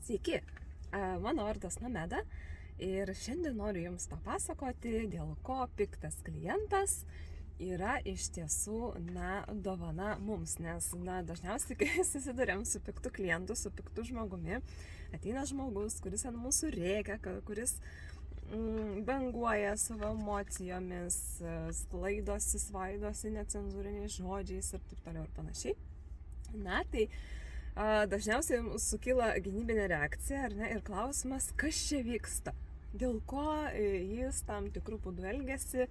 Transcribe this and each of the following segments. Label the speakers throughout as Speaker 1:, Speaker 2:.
Speaker 1: Sveiki, mano vardas Nomeda ir šiandien noriu Jums papasakoti, dėl ko piktas klientas yra iš tiesų, dovana mums, nes, dažniausiai, kai susidurėm su piktu klientu, su piktu žmogumi, ateina žmogus, kuris ant mūsų rėkia, kuris banguoja savo emocijomis, sklaidosi, svaidosi necenzūriniais žodžiais ir taip toliau ir panašiai. Tai dažniausiai sukyla gynybinė reakcija, ar ne, ir klausimas, kas čia vyksta, dėl ko jis tam tikrų būdų elgiasi,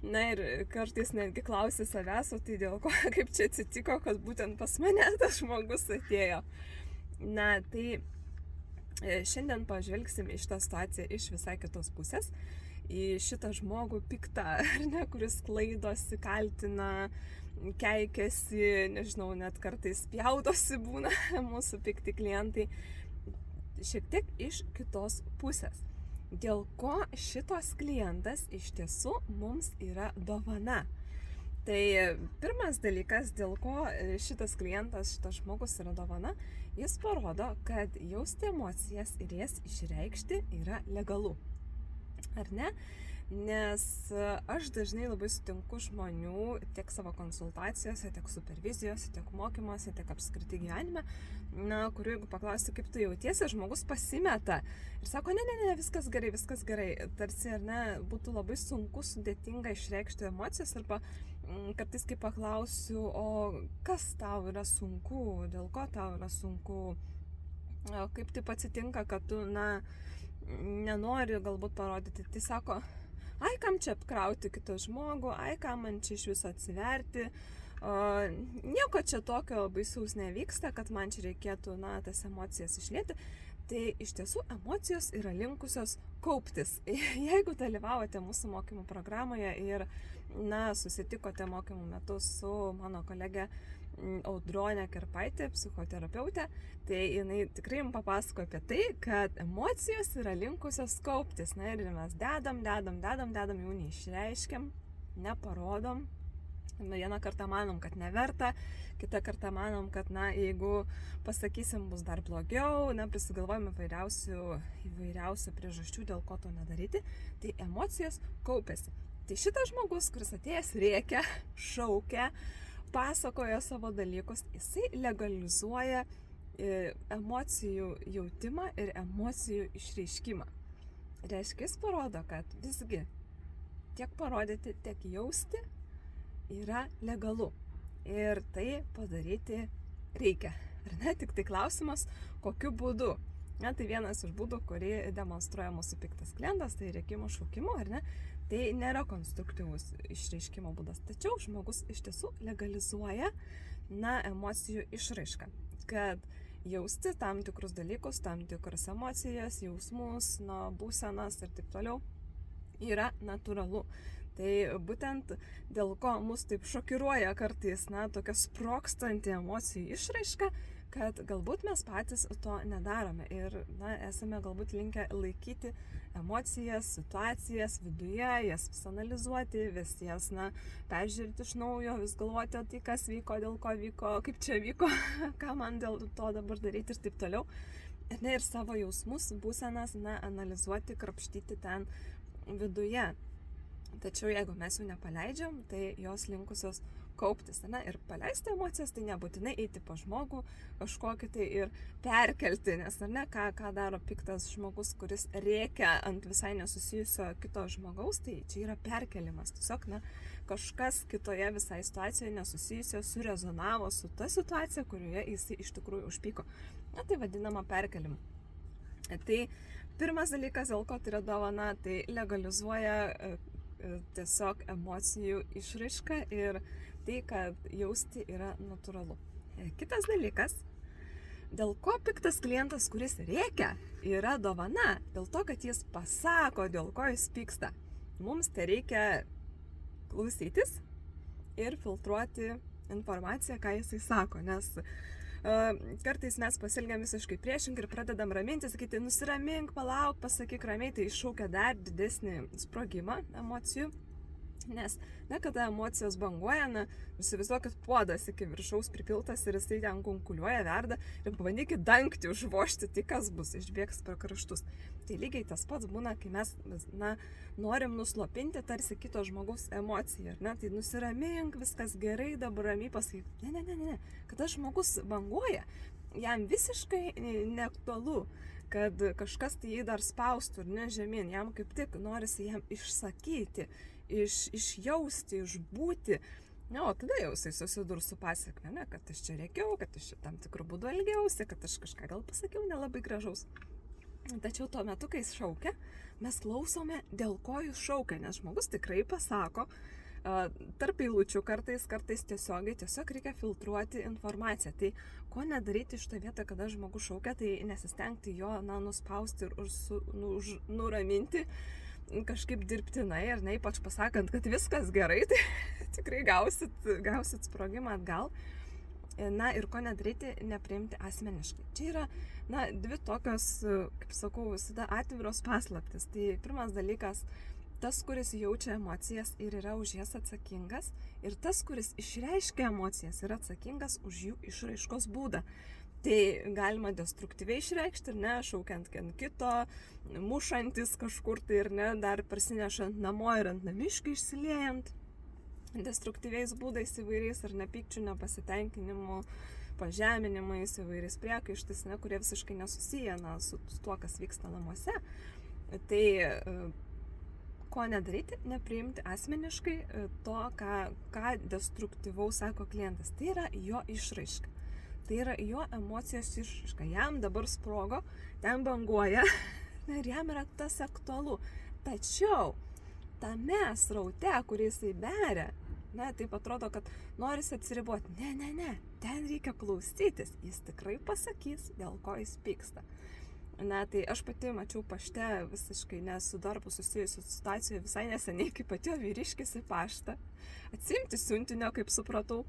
Speaker 1: ir kartais netgi klausia savęs, o tai dėl ko, kaip čia atsitiko, kad būtent pas mane tas žmogus atėjo. Tai šiandien pažvelgsim į šitą situaciją iš visai kitos pusės, į šitą žmogų piktą, ar ne, kuris klaidosi, kaltina, keikiasi, nežinau, net kartais pjaudosi būna mūsų pikti klientai, šiek tiek iš kitos pusės. Dėl ko šitos klientas iš tiesų mums yra dovana. Tai pirmas dalykas, dėl ko šitas klientas, šitas žmogus yra dovana, jis parodo, kad jausti emocijas ir jas išreikšti yra legalu. Ar ne? Nes aš dažnai labai sutinku žmonių tiek savo konsultacijose, tiek supervizijose, tiek mokymuose, tiek apskritai gyvenime, kuriuo jeigu paklausti, kaip tu jautiesi, žmogus pasimeta ir sako, ne, viskas gerai, tarsi, ar ne, būtų labai sunku, sudėtinga išreikšti emocijas, arba kartais, kai paklausiu, o kas tau yra sunku, dėl ko tau yra sunku, kaip taip atsitinka, kad tu, nenori galbūt parodyti, tai sako, ai, kam čia apkrauti kitą žmogų, ai, kam man čia iš viso atsiverti, nieko čia tokio baisaus nevyksta, kad man čia reikėtų, tas emocijas išlieti. Tai iš tiesų emocijos yra linkusios kauptis. Jeigu dalyvavote mūsų mokymų programoje ir, susitikote mokymų metu su mano kolegė Audronė Kerpaitė, psichoterapeutė, tai jinai tikrai jums papasako apie tai, kad emocijos yra linkusios kauptis. Ir mes dedam, jų neišreiškiam, neparodom. Vieną kartą manom, kad neverta, kitą kartą manom, kad, jeigu pasakysim, bus dar blogiau, prisigalvojame įvairiausių priežasčių, dėl ko to nedaryti, tai emocijos kaupiasi. Tai šitas žmogus, kuris atėjęs rėkia, šaukia, pasakoja savo dalykus, jisai legalizuoja emocijų jautimą ir emocijų išreiškimą. Reiškia, jis parodo, kad visgi tiek parodyti, tiek jausti yra legalu. Ir tai padaryti reikia. Ar ne? Tik tai klausimas, kokiu būdu. Tai vienas iš būdų, kurį demonstruoja mūsų piktas klientas, tai rėkimo, šaukimo, ar ne? Tai nėra konstruktyvus išreiškimo būdas. Tačiau žmogus iš tiesų legalizuoja, emocijų išraišką. Kad jausti tam tikrus dalykus, tam tikras emocijas, jausmus, būsenas ir taip toliau yra natūralu. Tai būtent dėl ko mus taip šokiruoja kartais, tokia sprogstanti emocijų išraiška, kad galbūt mes patys to nedarome ir, esame galbūt linkę laikyti emocijas, situacijas viduje, jas vis analizuoti, vis jas, peržiūrėti iš naujo, vis galvoti, tai kas vyko, dėl ko vyko, kaip čia vyko, ką man dėl to dabar daryti ir taip toliau. Ir savo jausmus, būsenas, analizuoti, krapštyti ten viduje. Tačiau jeigu mes jų nepaleidžiam, tai jos linkusios kauptis. Ir paleisti emocijas, tai nebūtinai eiti pa žmogų kažkokį tai ir perkelti, nes ką daro piktas žmogus, kuris rėkia ant visai nesusijusio kito žmogaus, tai čia yra perkelimas. Tiesiog kažkas kitoje visai situacijoje nesusijusio surezonavo su ta situacija, kurioje jisai iš tikrųjų užpyko. Tai vadinama perkelimu. Tai pirmas dalykas, dėl ko tai yra dovana, tai legalizuoja tiesiog emocijų išraiška ir tai, kad jausti yra natūralu. Kitas dalykas, dėl ko piktas klientas, kuris rėkia, yra dovana, dėl to, kad jis pasako, dėl ko jis pyksta. Mums tai reikia klausytis ir filtruoti informaciją, ką jisai sako, nes kartais mes pasielgiam visiškai priešingai ir pradedam raminti, sakyti, nusiramink, palauk, pasakyk ramiai, tai iššaukia dar didesnį sprogimą emocijų Nes, kada emocijos banguoja, įsivaizduokit puodas iki viršaus pripiltas ir jisai ten kunkuliuoja, verda ir pabandykit dangtį užvožti, tai kas bus, išbėgs per kraštus. Tai lygiai tas pats būna, kai mes, norim nuslopinti tarsi kito žmogaus emociją, tai nusiramink, viskas gerai, dabar ramiai pasakyk, ne, kada žmogus banguoja, jam visiškai neaktualu, kad kažkas tai jį dar spaustų ir žemyn, jam kaip tik norisi jam išsakyti, išjausti, išbūti, o tada jau jisai susidurs su pasiekme, kad aš čia rėkiau, kad aš čia tam tikrų būdų elgiausi, kad aš kažką gal pasakiau nelabai gražaus. Tačiau tuo metu, kai jis šaukia, mes klausome, dėl ko jis šaukia, nes žmogus tikrai pasako, tarp eilučių kartais tiesiog reikia filtruoti informaciją. Tai ko nedaryti iš to vietą, kada žmogus šaukia, tai nesistengti jo nuspausti ir nuraminti, kažkaip dirbtinai, ir ypač pasakant, kad viskas gerai, tai tikrai gausit sprogimą atgal. Ir ko nedaryti, nepriimti asmeniškai. Čia yra, dvi tokios, kaip sakau, visada atviros paslaptis. Tai pirmas dalykas, tas, kuris jaučia emocijas ir yra už jas atsakingas, ir tas, kuris išreiškia emocijas, yra atsakingas už jų išraiškos būdą. Tai galima destruktyviai išreikšti, šaukiant ant kito, mušantis kažkur tai ir dar parsinešant namo ir ant namiškių išsiliejant, destruktyviais būdais įvairiais, ar nepykčių, nepasitenkinimu, pažeminimais, įvairiais priekaištais, kurie visiškai nesusiję su tuo, kas vyksta namuose. Tai ko nedaryti, nepriimti asmeniškai to, ką destruktyvaus sako klientas. Tai yra jo išraiška. Tai yra jo emocijos išraiška. Jam dabar sprogo, ten banguoja ir jam yra tas aktualu. Tačiau tame sraute, kurį jisai beria, taip atrodo, kad norisi atsiriboti. Ne, ten reikia klausytis. Jis tikrai pasakys, dėl ko jis pyksta. Tai aš pati mačiau pašte visiškai su darbu susijusiu situacijoje visai neseniai, kaip atėjo vyriškis į paštą, atsiimti siuntinio, kaip supratau.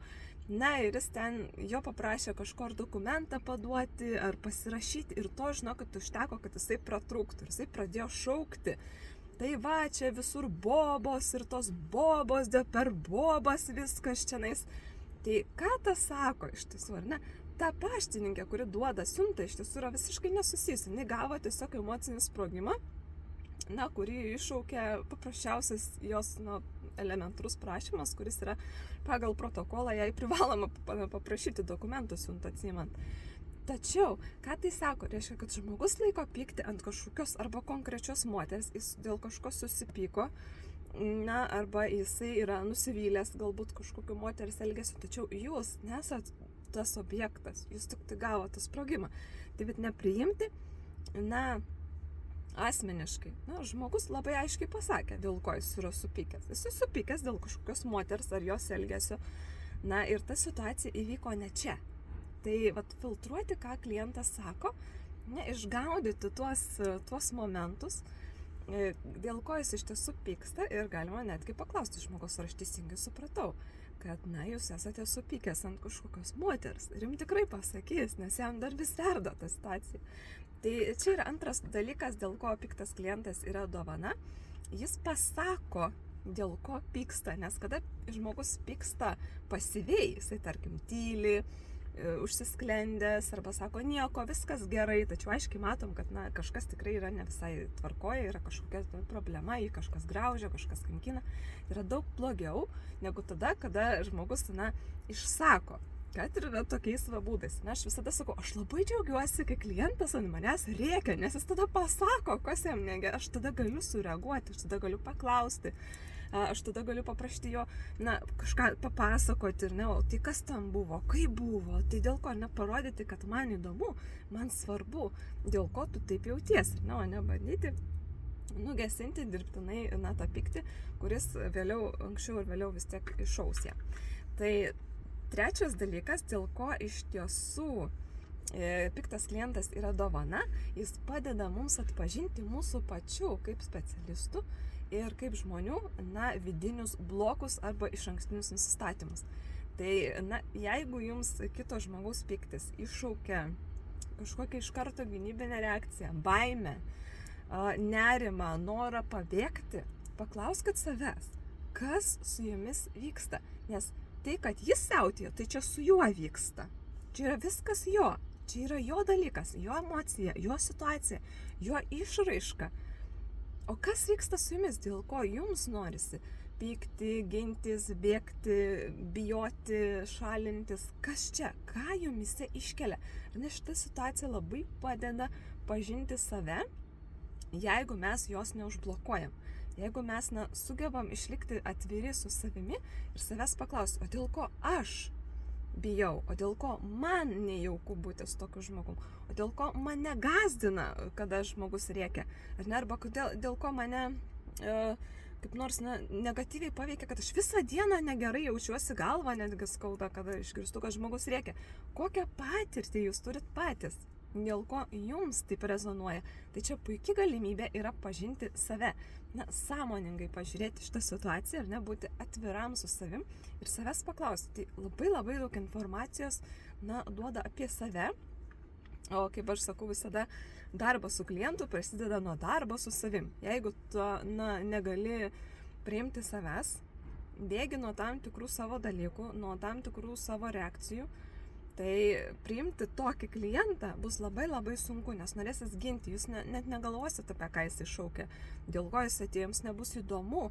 Speaker 1: Ir jis ten, jo paprašė kažko ar dokumentą paduoti, ar pasirašyti, ir to, žinokit, užteko, kad jisai pratrūktų, ir jisai pradėjo šaukti. Tai va, čia visur bobos, ir tos bobos, per bobas viskas čianais. Tai ką tas sako iš tiesų, ar ne? Ta paštininkė, kuri duoda siuntą, iš tiesų yra visiškai nesusijusi. Jis gavo tiesiog emocinį sprogimą, kurį iššaukė paprasčiausias jos, elementarus prašymas, kuris yra pagal protokolą, jai privaloma paprašyti dokumentų siuntą atsiimant. Tačiau, ką tai sako? Reiškia, kad žmogus laiko pykti ant kažkokios arba konkrečios moters, jis dėl kažko susipyko, arba jisai yra nusivylęs galbūt kažkokiu moters elgesiu, tačiau jūs nesat tas objektas, jūs tik tai gavote sprogimą. Tai bet nepriimti, asmeniškai. Žmogus labai aiškiai pasakė, dėl ko jis yra supykęs. Jis yra supykęs dėl kažkokios moters ar jos elgesio. Ir ta situacija įvyko ne čia. Tai filtruoti, ką klientas sako, išgaudyti tuos momentus, dėl ko jis iš tiesų pyksta, ir galima netgi paklausti žmogus, ar aš teisingai supratau, kad, jūs esate supykęs ant kažkokios moters. Ir jums tikrai pasakys, nes jam dar vis verda ta situacija. Tai čia yra antras dalykas, dėl ko piktas klientas yra dovana. Jis pasako, dėl ko pyksta, nes kada žmogus pyksta pasyviai, jisai tarkim tyli, užsisklendęs arba sako nieko, viskas gerai, tačiau aiškiai matom, kad kažkas tikrai yra ne visai tvarkoje, yra kažkokia problema, jį kažkas graužia, kažkas kankina. Yra daug blogiau negu tada, kada žmogus išsako, kad ir yra tokiais būdais. Aš visada sakau, aš labai džiaugiuosi, kai klientas ant manęs rėkia, nes jis tada pasako, kas jam negerai, aš tada galiu sureaguoti, aš tada galiu paklausti. Aš tada galiu paprašyti jo, kažką papasakoti, o tai kas tam buvo, kaip buvo, tai dėl ko neparodyti, kad man įdomu, man svarbu, dėl ko tu taip jautiesi, o ne bandyti nugesinti dirbtinai tą pyktį, kuris anksčiau ir vėliau vis tiek iššaus ją. Tai trečias dalykas, dėl ko iš tiesų piktas klientas yra dovana, jis padeda mums atpažinti mūsų pačių kaip specialistų ir kaip žmonių, vidinius blokus arba išankstinius nusistatymus. Tai, jeigu jums kito žmogaus pyktis iššaukia kažkokią iš karto gynybinę reakciją, baimę, nerimą, norą pabėgti, paklauskit savęs, kas su jumis vyksta. Nes tai, kad jis siautėja, tai čia su juo vyksta. Čia yra viskas jo. Čia yra jo dalykas, jo emocija, jo situacija, jo išraiška. O kas vyksta su jumis, dėl ko jums norisi pykti, gintis, bėgti, bijoti, šalintis? Kas čia? Ką jumise iškelia? Nes šita situacija labai padeda pažinti save, jeigu mes jos neužblokuojam. Jeigu mes sugebam išlikti atviri su savimi ir savęs paklausti, o dėl ko aš bijau, o dėl ko man nejauku būti su tokiu žmogum, o dėl ko mane gazdina, kada žmogus rėkia, ar ne, arba dėl ko mane kaip nors negatyviai paveikia, kad aš visą dieną negerai jaučiuosi, galvą netgi skauda, kada išgirstu, kad žmogus rėkia. Kokią patirtį jūs turit patys, dėl ko jums taip rezonuoja. Tai čia puikia galimybė yra pažinti save. Sąmoningai pažiūrėti šitą situaciją ir būti atviram su savim ir savęs paklausti. Tai labai daug informacijos duoda apie save. O kaip aš sakau, visada darbas su klientu prasideda nuo darbo su savim. Jeigu tu negali priimti savęs, bėgi nuo tam tikrų savo dalykų, nuo tam tikrų savo reakcijų, tai priimti tokį klientą bus labai sunku, nes norėsis ginti, jūs net negalvosit apie ką jis iššaukia, dėl ko jis atėjo, jums nebus įdomu.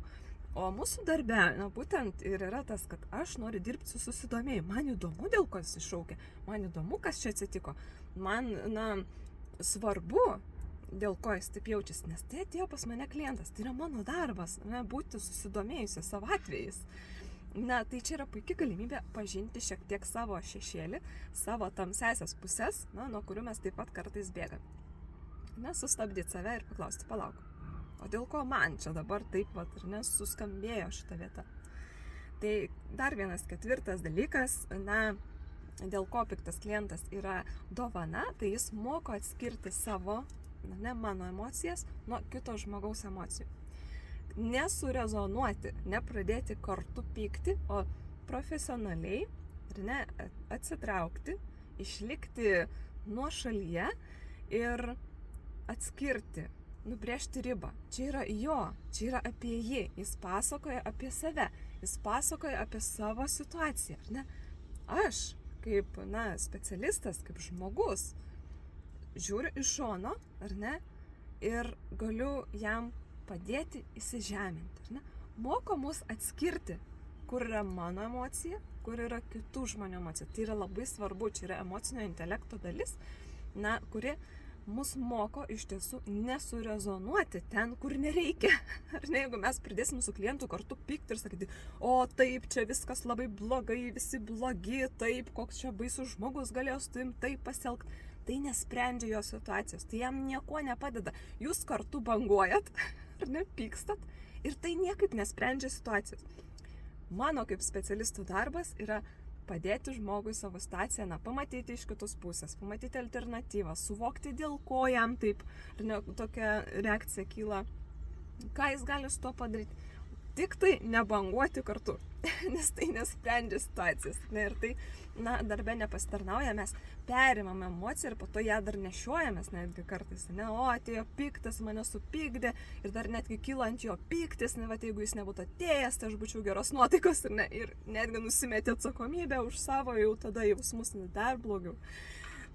Speaker 1: O mūsų darbe, būtent ir yra tas, kad aš noriu dirbti su susidomėjimu. Man įdomu, dėl ko jis iššaukia, man įdomu, kas čia atsitiko. Man, svarbu, dėl ko jis taip jaučiasi, nes tai atėjo pas mane klientas, tai yra mano darbas, būti susidomėjusi savo atvejais. Tai čia yra puikia galimybė pažinti šiek tiek savo šešėlį, savo tamsiasias pusės, nuo kurių mes taip pat kartais bėgame. Sustabdyti save ir paklausti, palauk, o dėl ko man čia dabar taip suskambėjo šita vieta. Tai dar vienas ketvirtas dalykas, dėl ko piktas klientas yra dovana, tai jis moko atskirti savo, mano emocijas nuo kito žmogaus emocijų. Nesurezonuoti, nepradėti kartu pykti, o profesionaliai atsitraukti, išlikti nuošalyje ir atskirti, nubrėžti ribą. Čia yra jo, čia yra apie jį, jis pasakoja apie save, jis pasakoja apie savo situaciją. Aš kaip specialistas, kaip žmogus, žiūriu iš šono, ir galiu jam padėti įsižeminti. Moko mus atskirti, kur yra mano emocija, kur yra kitų žmonių emocija. Tai yra labai svarbu, čia yra emocinio intelekto dalis, kuri mus moko iš tiesų nesurezonuoti ten, kur nereikia. Jeigu mes pridėsim su klientu kartu pykti ir sakyti, o taip, čia viskas labai blogai, visi blogi, taip, koks čia baisus žmogus galėjo su tavim taip pasielgti, tai nesprendžia jo situacijos, tai jam nieko nepadeda. Jūs kartu banguojat, pykstat ir tai niekaip nesprendžia situacijos. Mano kaip specialistų darbas yra padėti žmogui savo situaciją, pamatyti iš kitos pusės, pamatyti alternatyvą, suvokti dėl ko jam taip tokia reakcija kyla, ką jis gali su to padaryti. Tik tai nebanguoti kartu, nes tai nesprendžia situacijas. Ir tai darbe nepasitarnauja, mes perimame emociją ir po to ją dar nešiojamės netgi kartais. O atėjo piktas, mane supykdė ir dar netgi kyla ant jo pyktis, jeigu jis nebūtų atėjęs, tai aš būčiau geros nuotaikos ir netgi nusimetė atsakomybę už savo jau tada jausmus dar blogiau.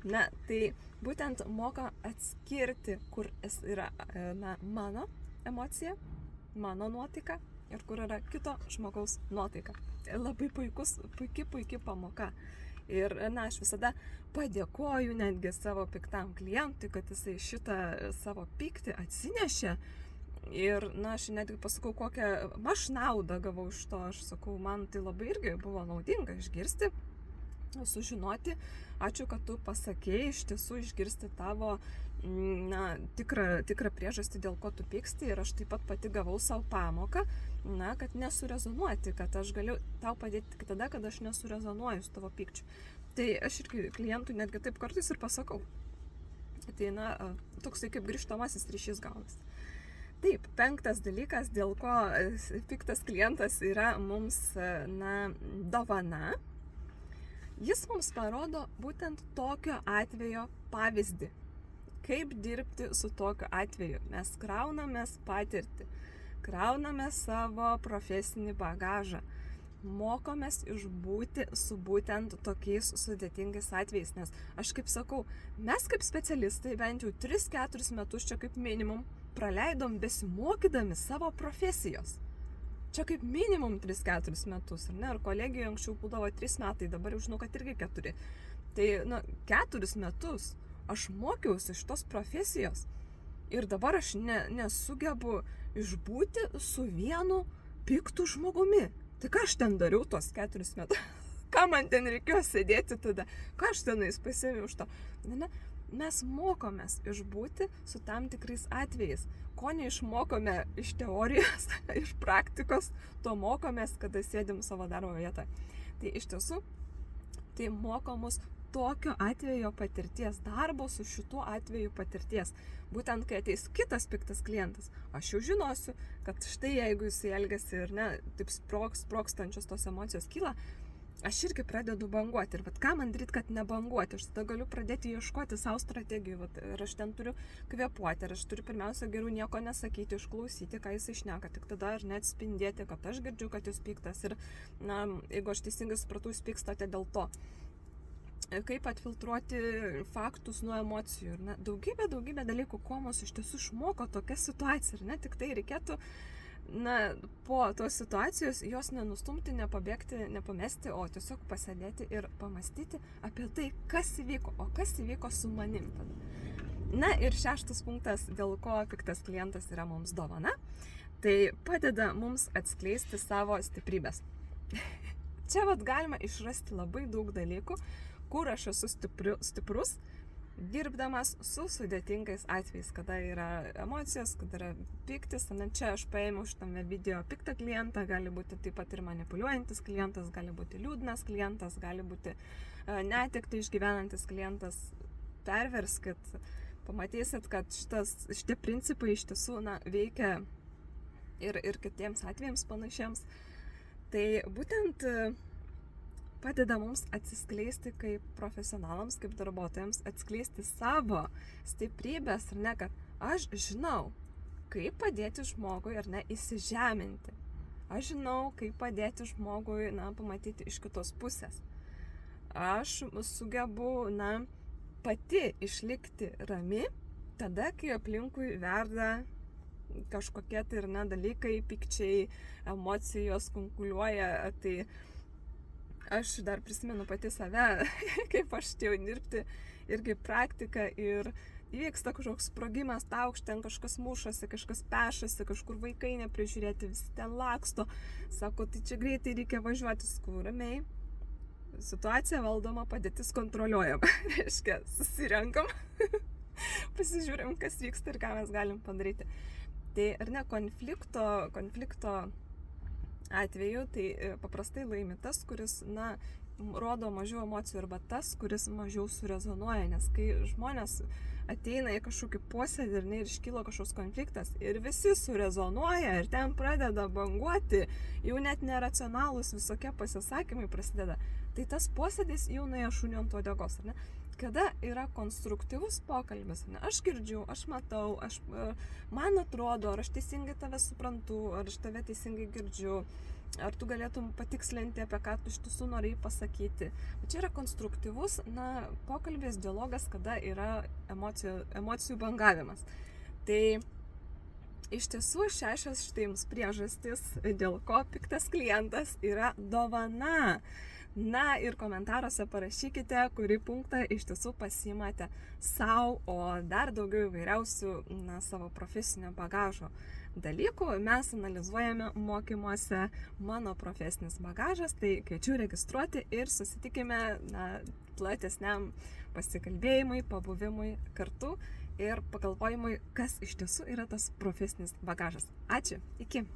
Speaker 1: Tai būtent moka atskirti, kur yra mano emocija, mano nuotaika ir kur yra kito žmogaus nuotaika. Labai puikia pamoka. Ir aš visada padėkoju netgi savo piktam klientui, kad jisai šitą savo pyktį atsinešė. Ir aš netgi pasakau, kokią aš naudą gavau iš to. Aš sakau, man tai labai irgi buvo naudinga išgirsti, sužinoti. Ačiū, kad tu pasakėjai, iš tiesų išgirsti tavo tikrą priežastį, dėl ko tu pyksti. Ir aš taip pat pati gavau savo pamoką, kad nesurezonuoti, kad aš galiu tau padėti tik tada, kad aš nesurezonuoju su tavo pykčiu. Tai aš irgi klientui netgi taip kartais ir pasakau. Tai toksai kaip grįžtamasis ryšys gaunasi. Taip, 5 dalykas, dėl ko piktas klientas yra mums dovana. Jis mums parodo būtent tokio atvejo pavyzdį. Kaip dirbti su tokiu atveju. Mes kraunamės patirtį. krauname savo profesinį bagažą, mokomės išbūti su būtent tokiais sudėtingais atvejais, nes aš kaip sakau, mes kaip specialistai bent jau 3-4 metus čia kaip minimum praleidom besimokydami savo profesijos. Čia kaip minimum 3-4 metus, ar ne? Ar kolegijoje anksčiau būdavo 3 metai, dabar jau žinau, kad irgi 4. Tai, 4 metus aš mokiausi iš tos profesijos ir dabar aš nesugebu išbūti su vienu piktu žmogumi. Tai ką aš ten dariau tuos 4 metus? Ką man ten reikėjo sėdėti tada? Ką aš tenais pasėmiau už to? Ne? Mes mokomės išbūti su tam tikrais atvejais. Ko neišmokome iš teorijos, iš praktikos, to mokomės, kada sėdim savo darbo vietoje. Tai iš tiesų, tai moko mus tokio atvejo patirties, darbo su šituo atveju patirties. Būtent, kai ateis kitas piktas klientas, aš jau žinosiu, kad štai jeigu jis elgiasi ir taip sprokstančios tos emocijos kyla, aš irgi pradedu banguoti. Ir ką man daryti, kad nebanguoti? Aš tada galiu pradėti ieškoti savo strategijų. Ir aš ten turiu kvėpuoti. Ir aš turiu pirmiausia geriau nieko nesakyti, išklausyti, ką jis išneka. Tik tada ar net spindėti, kad aš girdžiu, kad jūs piktas. Ir jeigu aš teisingai supratau, jūs pykstate dėl to. Kaip atfiltruoti faktus nuo emocijų. Daugybė dalykų, ko mus iš tiesų išmoko tokia situacija. Ir tik tai reikėtų po tos situacijos jos nenustumti, nepabėgti, nepamesti, o tiesiog pasėdėti ir pamastyti apie tai, kas įvyko, o kas įvyko su manim tada. Ir 6 punktas, dėl ko piktas klientas yra mums dovana, tai padeda mums atskleisti savo stiprybės. Čia galima išrasti labai daug dalykų, kur aš esu stiprus, dirbdamas su sudėtingais atvejais, kada yra emocijos, kada yra piktis. Čia aš paėmiau šitame video piktą klientą, gali būti taip pat ir manipuliuojantis klientas, gali būti liūdnas klientas, gali būti netektį išgyvenantis klientas. Perverskit, pamatysit, kad šitie principai iš tiesų veikia ir kitiems atvejams panašiems. Tai būtent padeda mums atsiskleisti kaip profesionalams, kaip darbuotojams, atskleisti savo stiprybės, kad aš žinau, kaip padėti žmogui įsižeminti. Aš žinau, kaip padėti žmogui pamatyti iš kitos pusės. Aš sugebu pati išlikti rami tada, kai aplinkui verda kažkokie tai dalykai, pykčiai, emocijos kunkuliuoja. Tai aš dar prisimenu pati save, kaip aš atėjau dirbti, irgi praktika ir įvyksta kažkoks sprogimas, ten kažkas mušasi, kažkas pešasi, kažkur vaikai neprižiūrėti, visi ten laksto, sako, tai čia greitai reikia važiuoti, ramiai, situacija valdoma, padėtis kontroliuojama, reiškia, susirenkam, pasižiūrim, kas vyksta ir ką mes galim padaryti. Tai konflikto atveju, tai paprastai laimi tas, kuris, rodo mažiau emocijų, arba tas, kuris mažiau surezonuoja, nes kai žmonės ateina į kažkokį posėdį ir iškyla kažkoks konfliktas ir visi surezonuoja ir ten pradeda banguoti, jau net neracionalūs visokie pasisakymai prasideda, tai tas posėdis jau nuėjo šuniu ant uodegos, ar ne? Kada yra konstruktyvus pokalbis, aš girdžiu, aš matau, man atrodo, ar aš teisingai tave suprantu, ar aš tave teisingai girdžiu, ar tu galėtum patikslinti, apie ką tu iš tiesų norėjai pasakyti. Bet čia yra konstruktyvus pokalbis, dialogas, kada yra emocijų bangavimas. Tai iš tiesų 6 štai jums priežastis, dėl ko piktas klientas yra dovana. Ir komentaruose parašykite, kurį punktą iš tiesų pasiimate savo, o dar daugiau įvairiausių savo profesinio bagažo dalykų mes analizuojame mokymuose Mano profesinis bagažas. Tai kviečiu registruoti ir susitikime platesniam pasikalbėjimui, pabuvimui kartu ir pagalvojimui, kas iš tiesų yra tas profesinis bagažas. Ačiū, iki!